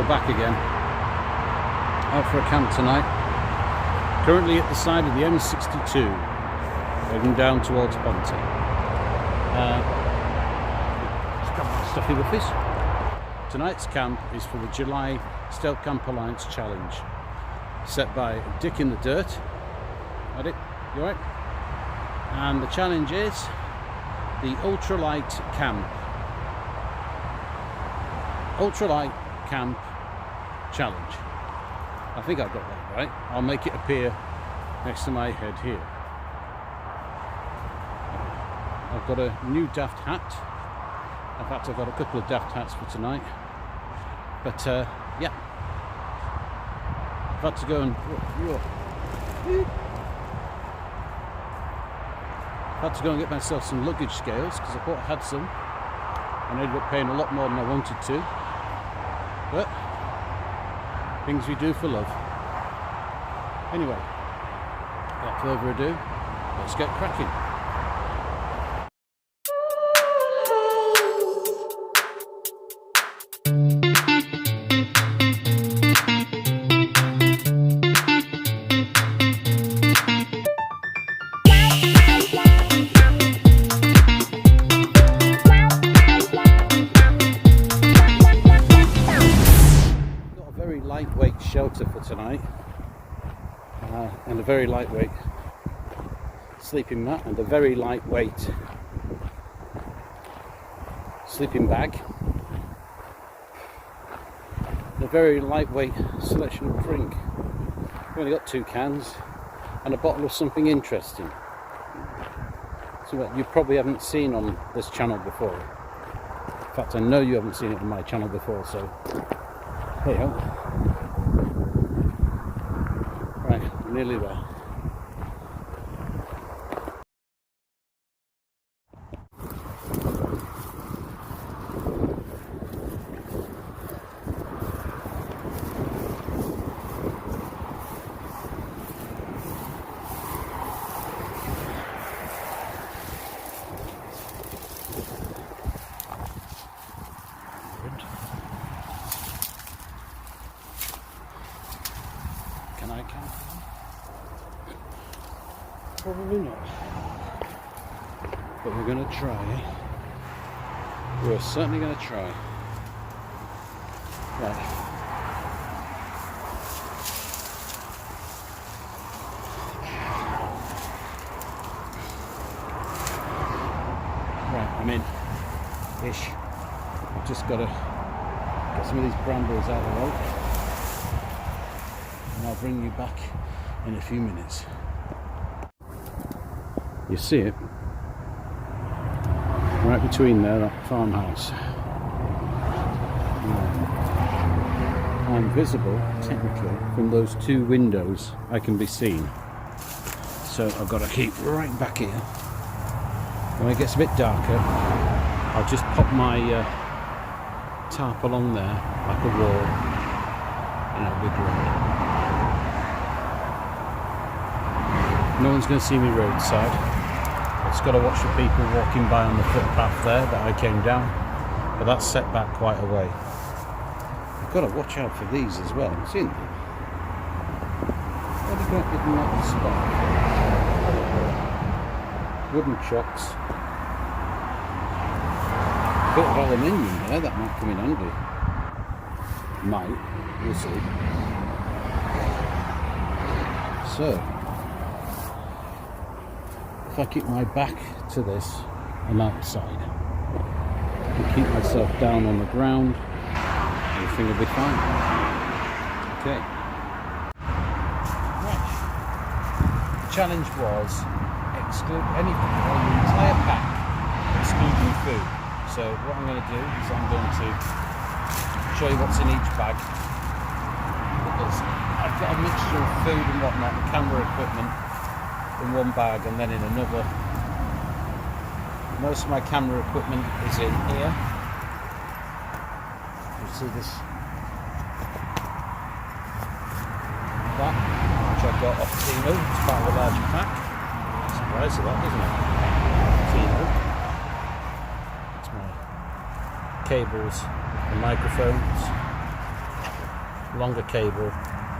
we're back again. Out for a camp tonight. Currently at the side of the M62, heading down towards Ponty. Just got my stuffy wuffies. Tonight's camp is for the July Stealth Camp Alliance Challenge, set by Dick in the Dirt. Hi Dick, you alright? And the challenge is the Ultralight Camp. Ultralight Camp Challenge. I think I've got that right. I'll make it appear next to my head here. I've got a new daft hat. In fact, I've got a couple of daft hats for tonight. But yeah, I've had to go and get myself some luggage scales because I thought I had some, and I ended up paying a lot more than I wanted to. But things we do for love. Anyway, without further ado, let's get cracking. Lightweight shelter for tonight, and a very lightweight sleeping mat, and a very lightweight sleeping bag, and a very lightweight selection of drink. I've only got 2 cans and a bottle of something interesting, something you probably haven't seen on this channel before. In fact, I know you haven't seen it on my channel before, so there you go. Right, we're nearly there. Can I count? Probably not. But we're going to try. We're certainly going to try. Right. Right, I'm in. Ish. I've just got to get some of these brambles out of the way. And I'll bring you back in a few minutes. You see it right between there, that farmhouse. I'm visible technically from those 2 windows. I can be seen, so I've got to keep right back here. When it gets a bit darker, I'll just pop my tarp along there like a wall, and it'll be great. No one's going to see me roadside. I've just got to watch the people walking by on the footpath there that I came down, but that's set back quite a way. I've got to watch out for these as well. See them? What have you got in that spot? Wooden chocks. A bit of aluminium there, that might come in handy. Might, we'll see. So, if I keep my back to this and outside, and keep myself down on the ground, everything will be fine. Okay. Right. The challenge was exclude any the entire pack, excluding food. So what I'm going to do is I'm going to show you what's in each bag. Because I've got a mixture of food and whatnot, and camera equipment in one bag, and then in another. Most of my camera equipment is in here. You see this, that, which I got off Temu. It's part of a larger pack. Surprised at that, isn't it? Temu. It's my cables and microphones. longer cable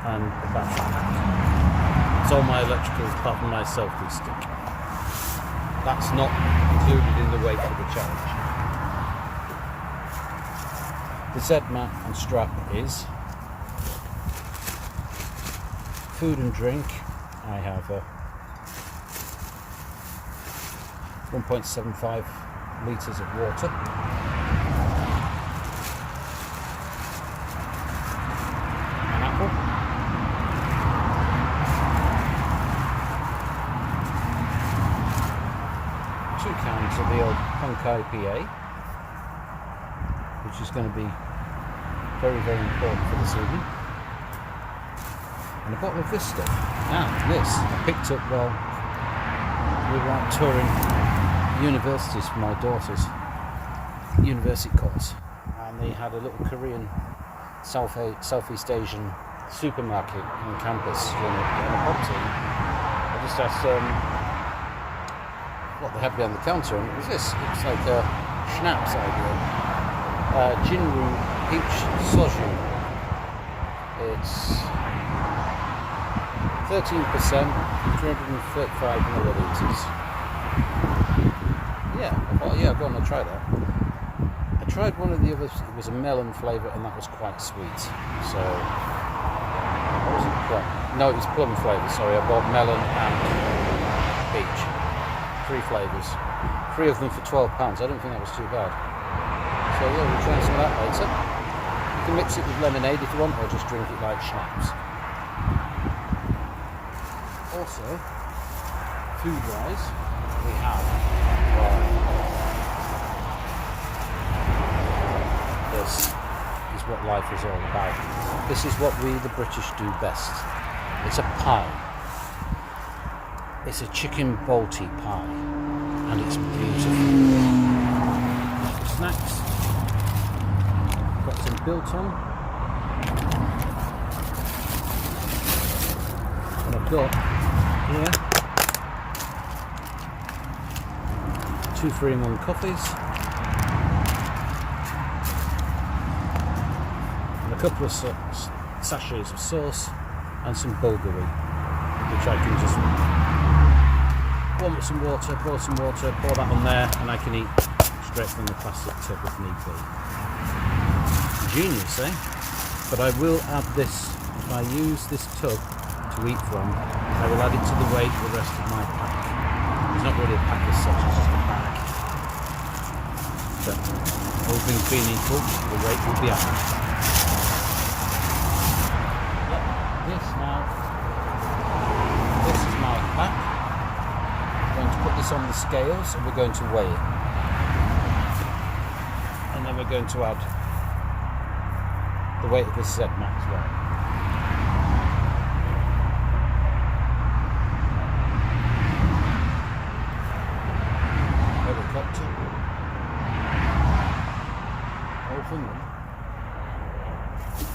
and a battery pack. It's all my electricals apart from my selfie stick. That's not included in the weight for the challenge. The Z mat and strap is food and drink. I have a 1.75 litres of water, an apple, two cans of the old Punk IPA, which is going to be very, very important for this evening, and a bottle of this stuff. Now, this I picked up while we were out touring universities for my daughter's university course, and they had a little Korean Southeast Asian supermarket on campus when I popped in. I just asked what they had behind the counter, and it was this. It's like a schnapps idea. Jinru Peach Soju. It's 13%, 335 millilitres. Yeah, I thought, yeah, go on, I'll try that. I tried one of the others, it was a melon flavour, and that was quite sweet. So, what was it? Plum? No, it was plum flavour, sorry. I bought melon and peach. 3 flavours. 3 of them for £12. I don't think that was too bad. So, yeah, we'll try some of that later. You can mix it with lemonade if you want, or just drink it like schnapps. Also, food-wise, we have this is what life is all about. This is what we, the British, do best. It's a pie. It's a chicken balti pie, and it's beautiful. For snacks, got some biltong, and I've got here 2 3-in-1 coffees and a couple of sachets of sauce and some bulgari, which I can just warm up some water, pour some water, pour that on there, and I can eat straight from the plastic tub if need be. Genius, eh? But I will add this, if I use this tub to eat from, I will add it to the weight of the rest of my pack. It's not really a pack as such, it's just a pack. But all things being equal, the weight will be added. Yep, this is my pack. I'm going to put this on the scales and we're going to weigh it. And then we're going to add the weight of this Z mat as well.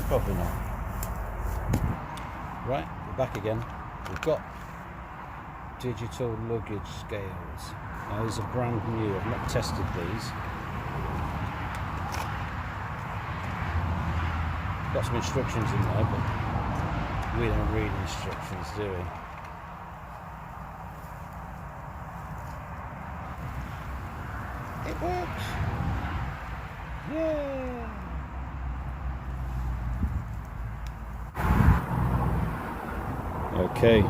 Probably not. Right, we're back again. We've got digital luggage scales. Now these are brand new, I've not tested these. Got some instructions in there, but we don't read instructions, do we? It works! Yeah! Okay,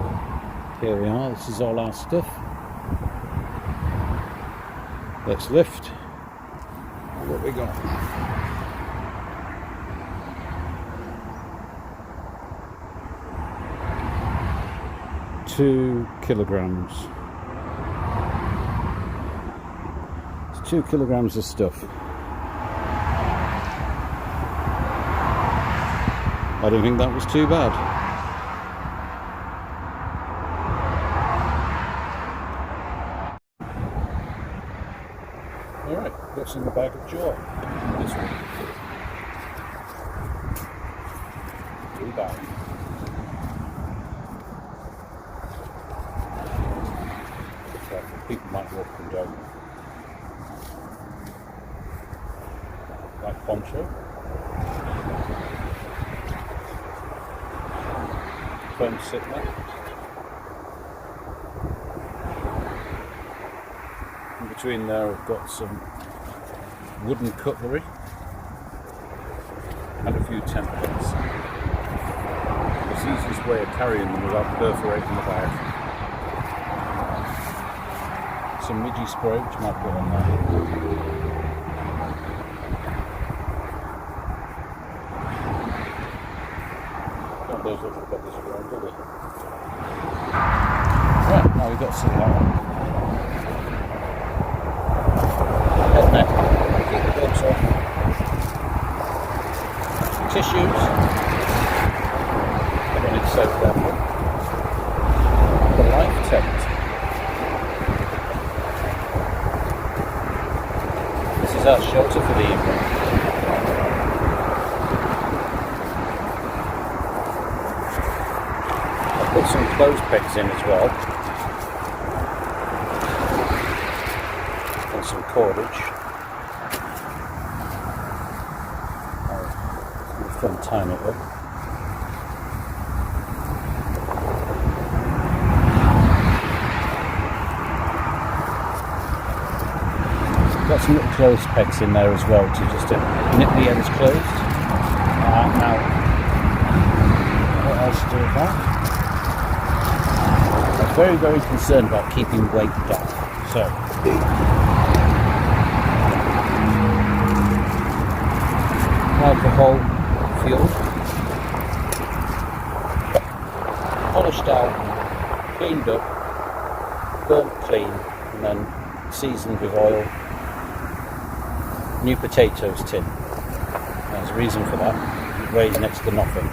here we are, this is all our stuff. Let's lift. What we got? Two kilograms. It's 2 kilograms of stuff. I don't think that was too bad. Alright, what's in the bag of joy? This one. 2 bags. People might walk them down. Like poncho. foam sit mat. In between there I've got some wooden cutlery and a few templates. It's the easiest way of carrying them without perforating the bag. Some midgy spray which I might put on there. Those little peppers around, do they? Right, now we've got some of that one. Head net. Keep the gloves off. Tissues. I don't need to soak that one. The life tent. This is our shelter for the evening. Put some clothes pegs in as well, and some cordage. It's fun tying it up. Got some little clothes pegs in there as well to just nip the ends closed. Now, what else to do with that? Very, very concerned about keeping weight down. So, alcohol fuel, polished out, cleaned up, burnt clean, and then seasoned with oil. New potatoes tin. There's a reason for that. It weighs next to nothing.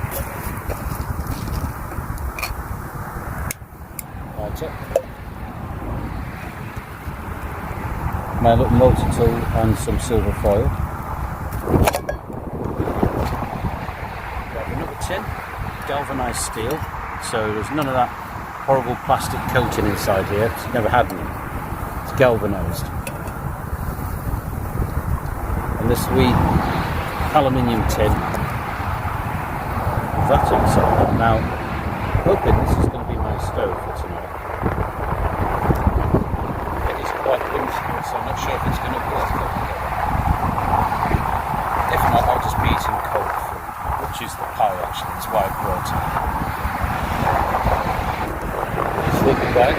My little multi-tool and some silver foil. Grab another tin, galvanised steel, so there's none of that horrible plastic coating inside here. It's never had any. It's galvanised. And this wee aluminium tin with that inside. Now, hoping this is going to be my stove for tonight. So I'm not sure if it's going to work. If not, I'll just be eating cold food, which is the pie actually, that's why I brought it. Sleeping bag.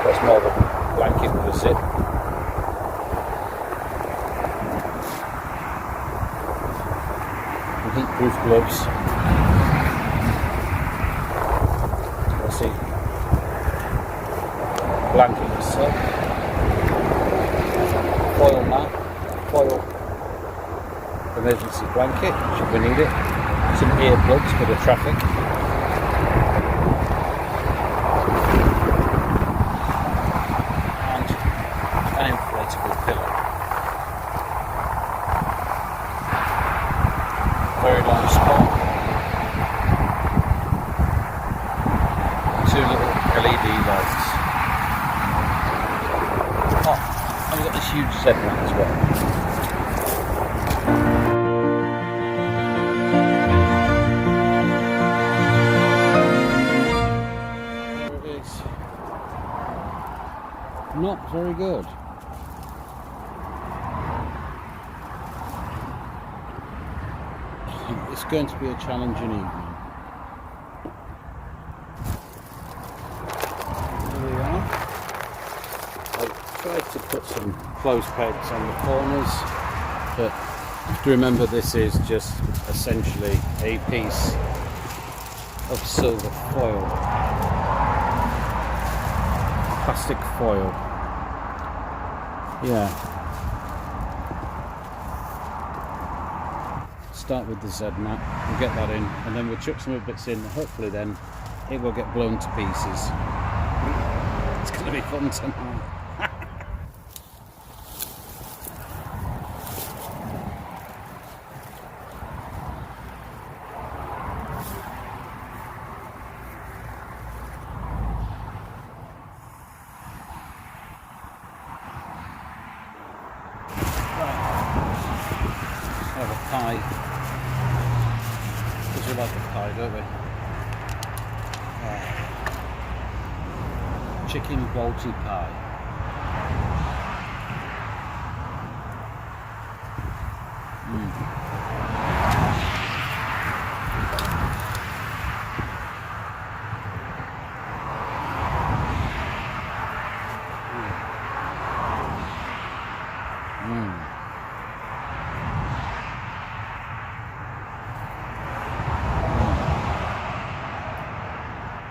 That's more of a blanket with a zip. And heat-proof gloves. Let's see. Blanket itself. Foil mat, foil emergency blanket, should we need it. Some earplugs for the traffic. And an inflatable pillow. Very long spot. Two little LED lights. I've got this huge Z mat as well. There it is. Not very good. It's going to be a challenging evening. Tried to put some clothes pegs on the corners, but you have to remember this is just essentially a piece of silver foil, plastic foil. Yeah. Start with the Z mat, we'll get that in, and then we'll chuck some other bits in. Hopefully then it will get blown to pieces. It's going to be fun tonight. Have a pie, because we like a pie, don't we? Chicken quality pie.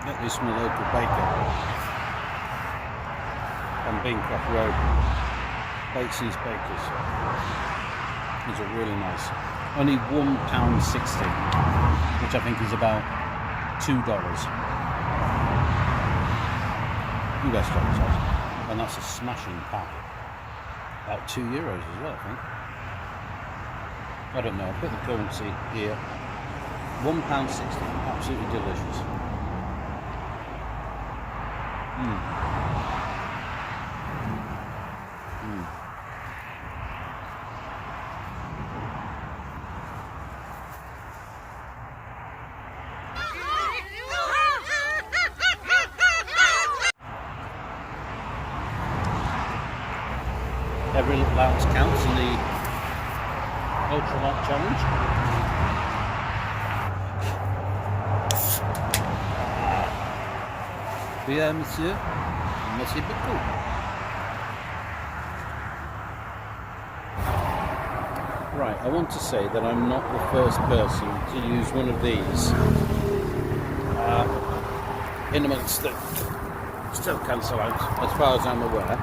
Get this from a local baker on Beancroft Road. Bates's Bakers. These are really nice. Only £1.60, which I think is about $2 US dollars, and that's a smashing pie. About €2 as well, I think. I don't know. I'll put the currency here. £1.60. Absolutely delicious. Every little ounce counts in the ultralight challenge. Bien, monsieur. Merci beaucoup. Right, I want to say that I'm not the first person to use one of these in amongst the still cancel out, as far as I'm aware.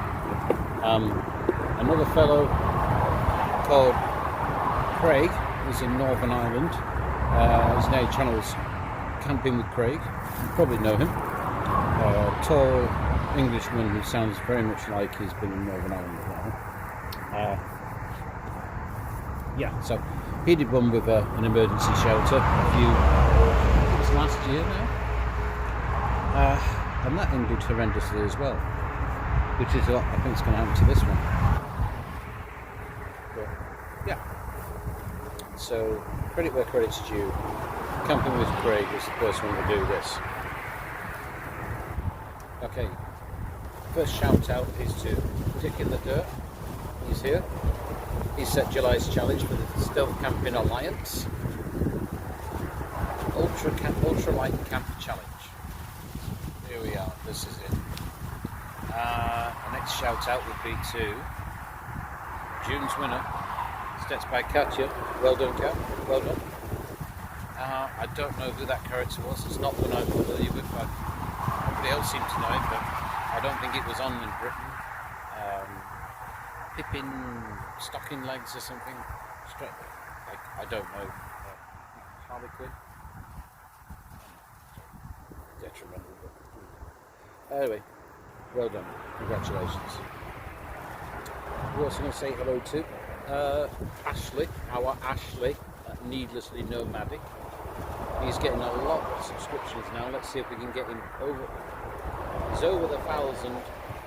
Another fellow called Craig is in Northern Ireland. His name channel's Camping with Craig. You probably know him. Tall Englishman who sounds very much like he's been in Northern Ireland as well. Yeah, so he did one with an emergency shelter it was last year now. And that ended horrendously as well, which is what I think is going to happen to this one. But, yeah. So, credit where credit's due. Camping with Craig was the first one to do this. Okay, first shout out is to Dick in the Dirt. He's here. He set July's challenge for the Stealth Camping Alliance. Ultralight Camp Challenge. Here we are, this is it. The next shout out would be to June's winner, Steps by Katya. Well done, Kat, well done. I don't know who that character was, it's not one I'm familiar with, but everybody else seems to know it, but I don't think it was on in Britain. Pippin Stocking Legs or something. I don't know. Harley Quinn? Detrimental. Anyway, well done. Congratulations. We're also going to say hello to Ashley, our Ashley, Needlessly Nomadic. He's getting a lot of subscriptions now. Let's see if we can get him over. He's over the 1,000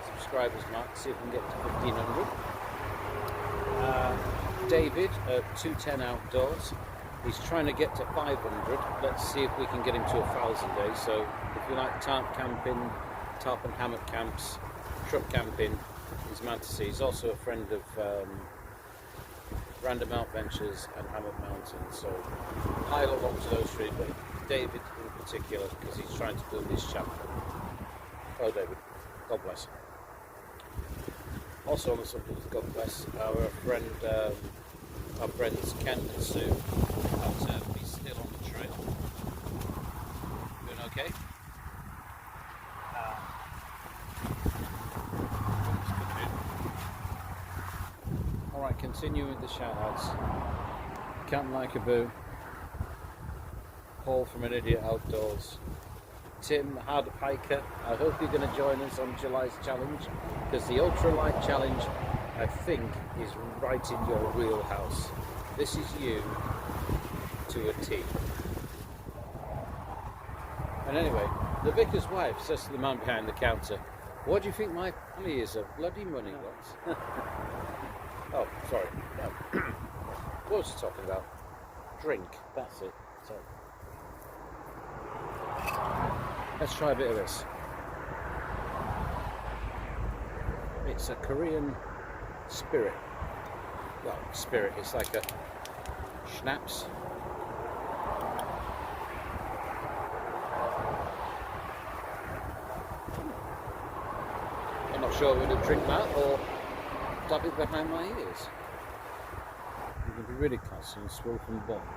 subscribers mark. See if we can get to 1,500. David at 210 Outdoors. He's trying to get to 500. Let's see if we can get him to 1,000 days. So if you like tarp camping, tarp and hammock camps, truck camping, he's mad to see. He's also a friend of Random Adventures and Hammock Mountain. So pile along to those three, but David in particular, because he's trying to build his channel. Oh, David, God bless. Also on the subject of God bless, our friends Ken and Sue out he's still on the trail. Doing okay? Alright, continuing with the shout outs. Camp Like a Boo, Paul from An Idiot Outdoors, Tim Hard Hiker. I hope you're going to join us on July's challenge, because the ultralight challenge, I think, is right in your wheelhouse. This is you to a T. And anyway, the vicar's wife says to the man behind the counter, "What do you think my family is? A bloody money lot." Oh, sorry. No. What was I talking about? Drink. That's it. Sorry. Let's try a bit of this. It's a Korean spirit. Well, spirit, it's like a schnapps. I'm not sure whether to drink that or dab it behind my ears. You can be really classy and swirl from the bottom.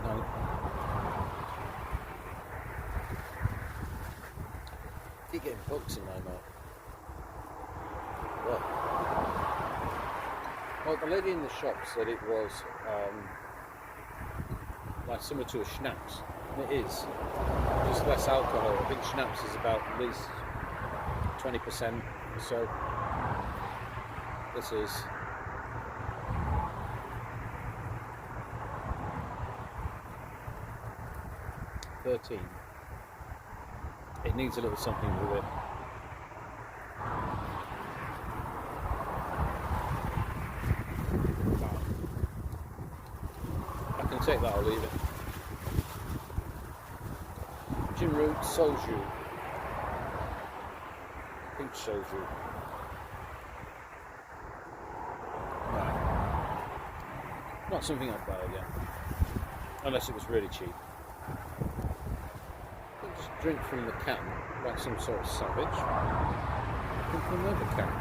No. Keep getting bugs in my mouth. Well, the lady in the shop said it was like similar to a schnapps. And it is. Just less alcohol. I think schnapps is about at least 20% or so. This is $13. It needs a little something with it. Take that, I'll leave it. Gin root soju. Peach soju. No. Not something I'd buy again. Unless it was really cheap. Don't just drink from the can like some sort of savage. Drink from another can.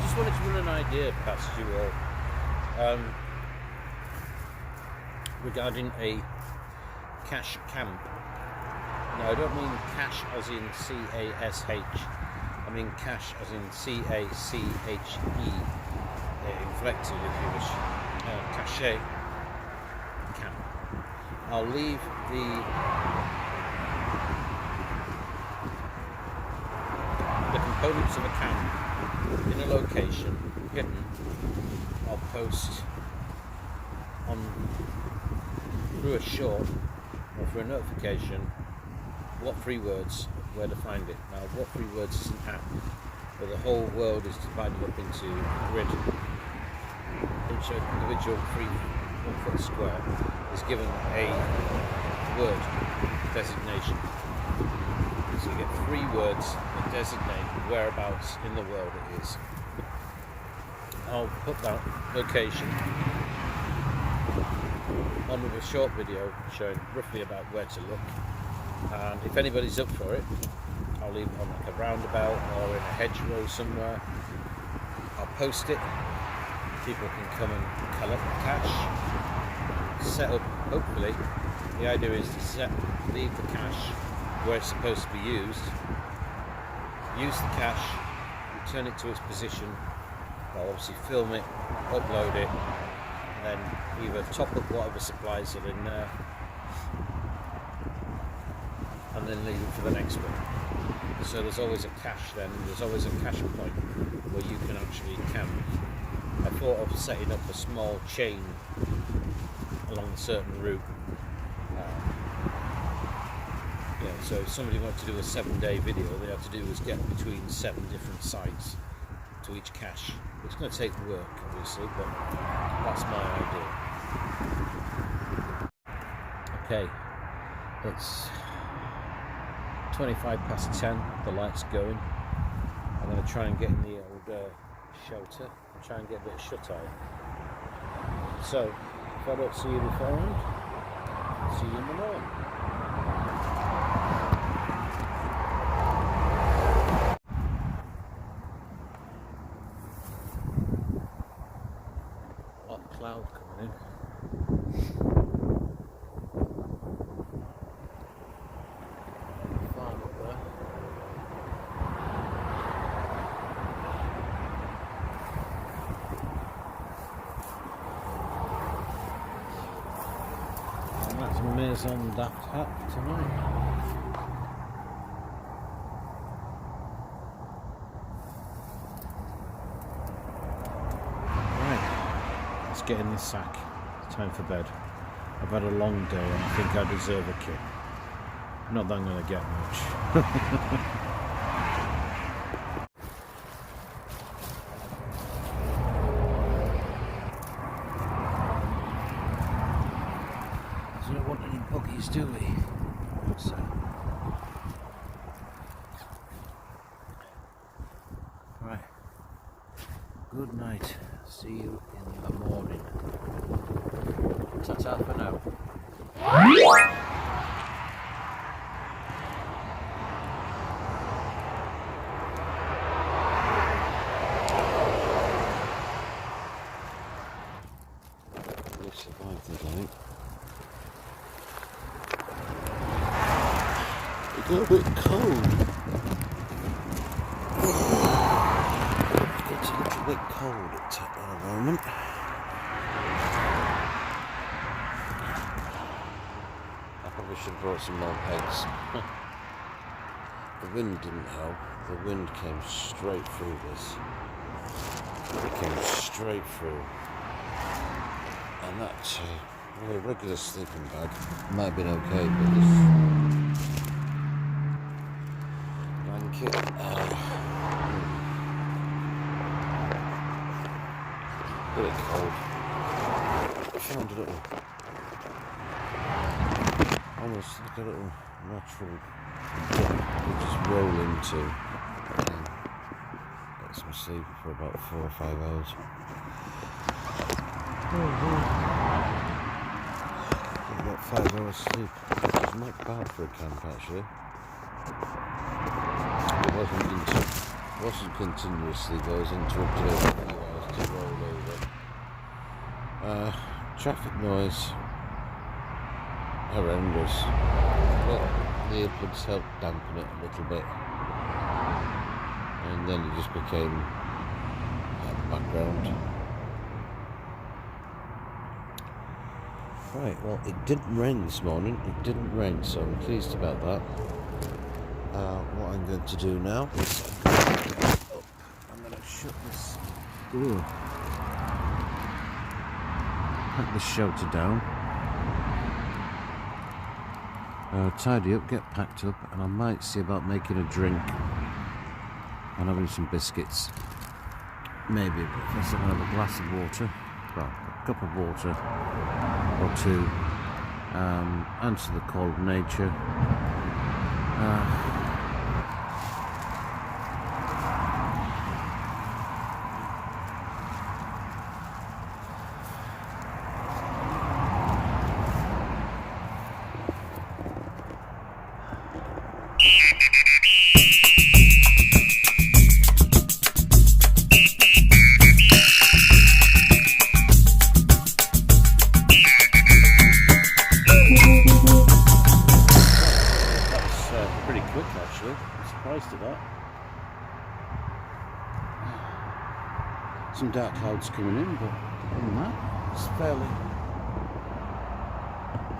I wanted to run an idea past you all regarding a cash camp. No, I don't mean cash as in C-A-S-H. I mean cash as in C-A-C-H-E, inflected if you wish. Cache camp. I'll leave the components of a camp in a location hidden. I'll post on through a short or through a notification what 3 words, where to find it. Now, what 3 words is an app, but the whole world is divided up into a grid. Each individual 1-foot square is given a word designation. So you get 3 words that designate whereabouts in the world it is. I'll put that location on with a short video showing roughly about where to look, and if anybody's up for it, I'll leave it on like a roundabout or in a hedgerow somewhere. I'll post it. People can come and collect the cash. Set up, hopefully, the idea is to leave the cash where it's supposed to be used, use the cash, return it to its position. I'll obviously film it, upload it, and then either top up whatever supplies are in there and then leave it for the next one. So there's always a cache then, there's always a cache point where you can actually camp. I thought of setting up a small chain along a certain route. So if somebody wanted to do a 7-day video, all they have to do is get between 7 different sites to each cache. It's going to take work, obviously, but that's my idea. Okay, it's 10:25. The light's going. I'm going to try and get in the old shelter and try and get a bit of shut-eye. So, if I don't see you beforehand, I'll see you in the morning. Cloud coming in. Farm up there. And that's Maison d'Hat tonight. Get in the sack. It's time for bed. I've had a long day and I think I deserve a kick. Not that I'm going to get much. So we don't want any buggies, do we? So. Right. Good night. See you in the morning. Ta-ta for now. We survived the day. It got a bit cold. It's a little bit cold at the moment. I probably should have brought some more pegs. The wind didn't help. The wind came straight through this. It came straight through. And that, a regular sleeping bag might have been okay, but this blanket, a bit cold. I found a little, almost like a little natural dip to just roll into and get some sleep for about 4 or 5 hours. About 5 hours sleep. It's not bad for a camp actually. It wasn't continuously, but I was interrupted every few hours to roll over. Traffic noise, horrendous. But the earplugs helped dampen it a little bit. And then it just became background. Right, well, it didn't rain this morning. It didn't rain, so I'm pleased about that. What I'm going to do now is I'm going to shut this. Pack the shelter down. Tidy up, get packed up, and I might see about making a drink and having some biscuits. Maybe, but first I'm going to have a glass of water. Well, a cup of water or two, answer the call of nature. Some dark clouds coming in, but other than that, it's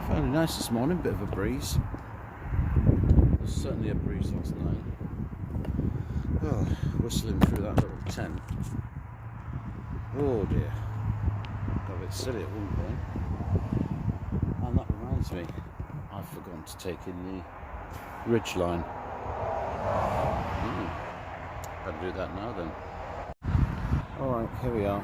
fairly nice this morning. Bit of a breeze. There's certainly a breeze last night. Oh, whistling through that little tent. Oh dear, got a bit silly at one point. And that reminds me, I've forgotten to take in the ridge line. I'll do that now then. Alright, here we are.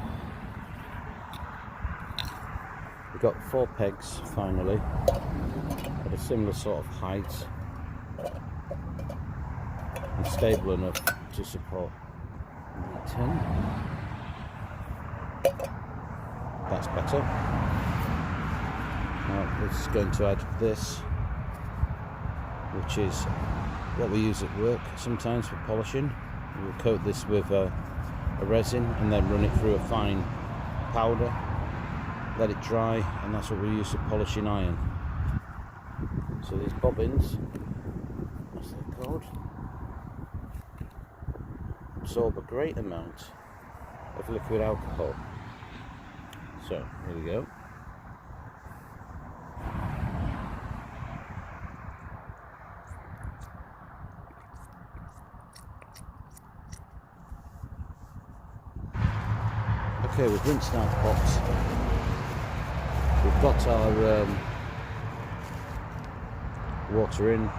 We've got 4 pegs finally, at a similar sort of height and stable enough to support my tent. That's better. Now we're just going to add this, which is what we use at work sometimes for polishing. We'll coat this with a resin and then run it through a fine powder, let it dry, and that's what we use for polishing iron. So these bobbins, what's that called, absorb a great amount of liquid alcohol. So here we go. Okay, we've rinsed our pots. We've got our water in.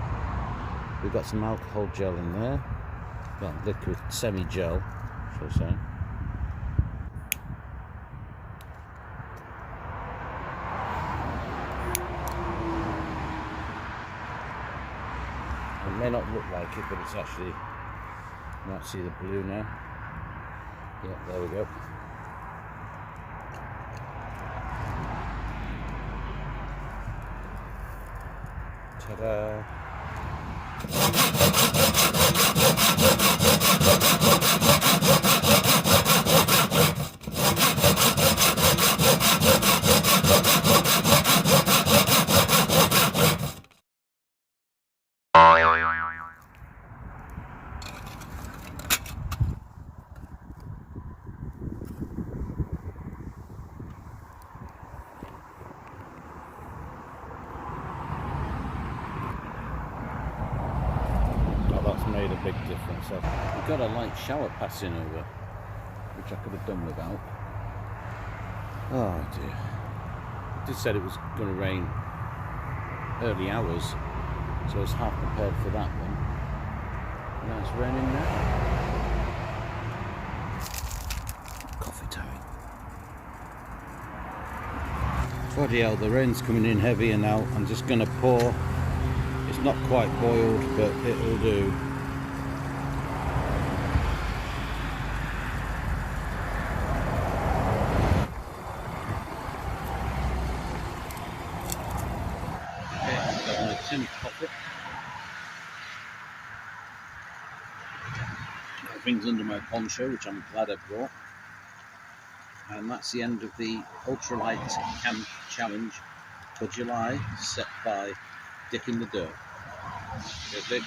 We've got some alcohol gel in there, well, liquid semi-gel, shall I say. It may not look like it, but it's actually, you might see the blue now. Yeah, there we go. Ta-da! That's made a big difference. We've got a light shower passing over, which I could have done without. Oh dear. It did said it was going to rain early hours, so I was half prepared for that one. And now it's raining now. Coffee time. Bloody hell, the rain's coming in heavier now. I'm just going to pour. It's not quite boiled, but it'll do. Okay, I've got my tin pocket. Things under my poncho, which I'm glad I brought. And that's the end of the ultralight camp challenge for July, set by Dick in the Dirt. The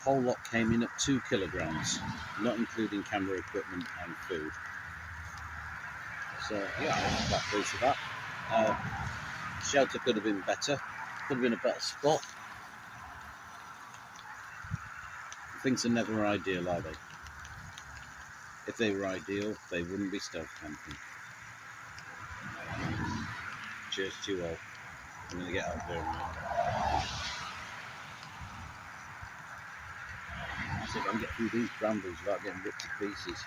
whole lot came in at 2 kilograms, not including camera equipment and food. So yeah, I'm quite pleased with that. Shelter could have been better, could have been a better spot. Things are never ideal, are they? If they were ideal, they wouldn't be stealth camping. Cheers to you all. I'm going to get out there now. See if I can get through these brambles without getting ripped to pieces.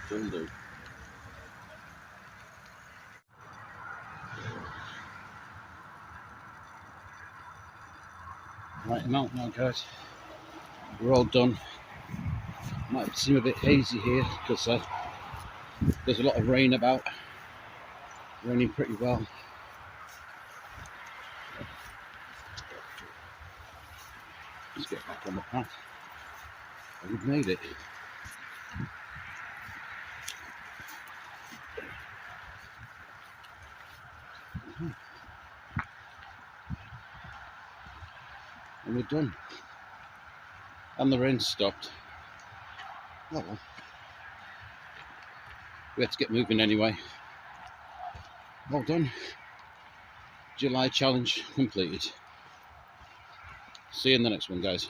Will do. Right, I'm out now, guys. We're all done. Might seem a bit hazy here because there's a lot of rain about. Raining pretty well. Let's get back on the path. We've made it. And we're done. And the rain stopped. Oh well. We had to get moving anyway. Well done. July challenge completed. See you in the next one, guys.